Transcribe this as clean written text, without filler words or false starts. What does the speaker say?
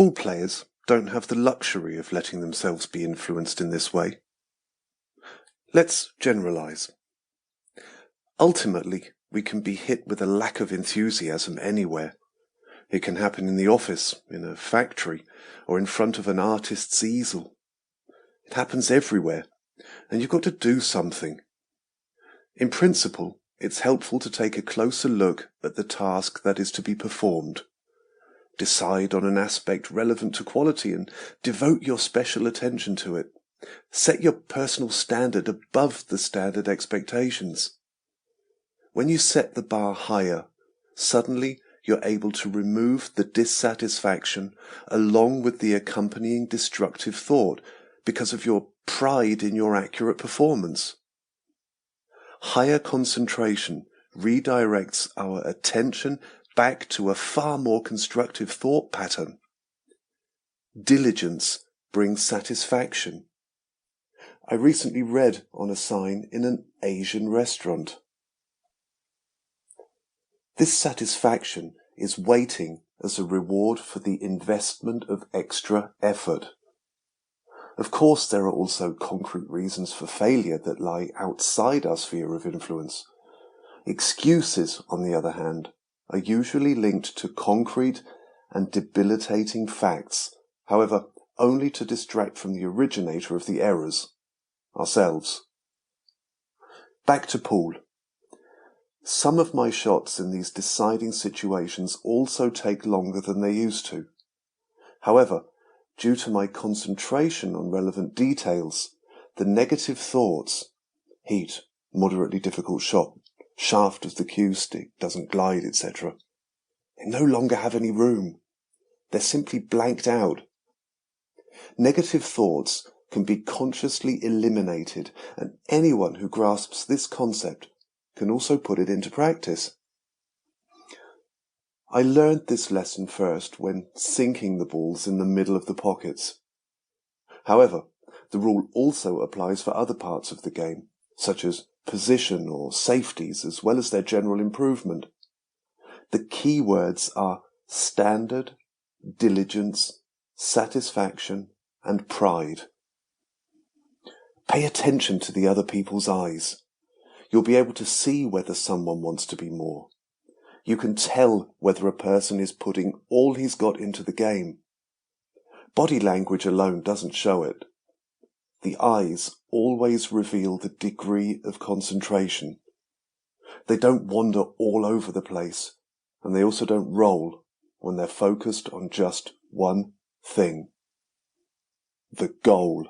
Pool players don't have the luxury of letting themselves be influenced in this way. Let's generalize. Ultimately, we can be hit with a lack of enthusiasm anywhere. It can happen in the office, in a factory, or in front of an artist's easel. It happens everywhere, and you've got to do something. In principle, it's helpful to take a closer look at the task that is to be performed. Decide on an aspect relevant to quality and devote your special attention to it. Set your personal standard above the standard expectations. When you set the bar higher, suddenly you're able to remove the dissatisfaction along with the accompanying destructive thought because of your pride in your accurate performance. Higher concentration redirects our attention back to a far more constructive thought pattern. Diligence brings satisfaction. I recently read on a sign in an Asian restaurant. This satisfaction is waiting as a reward for the investment of extra effort. Of course, there are also concrete reasons for failure that lie outside our sphere of influence. Excuses, on the other hand, are usually linked to concrete and debilitating facts, however, only to distract from the originator of the errors, ourselves. Back to pool. Some of my shots in these deciding situations also take longer than they used to. However, due to my concentration on relevant details, the negative thoughts, heat, moderately difficult shot, shaft of the cue stick doesn't glide, etc., they no longer have any room. They're simply blanked out. Negative thoughts can be consciously eliminated, and anyone who grasps this concept can also put it into practice. I learned this lesson first when sinking the balls in the middle of the pockets. However, the rule also applies for other parts of the game, such as position or safeties, as well as their general improvement. The key words are standard, diligence, satisfaction, and pride. Pay attention to the other people's eyes. You'll be able to see whether someone wants to be more. You can tell whether a person is putting all he's got into the game. Body language alone doesn't show it. The eyes always reveal the degree of concentration. They don't wander all over the place, and they also don't roll when they're focused on just one thing: the goal.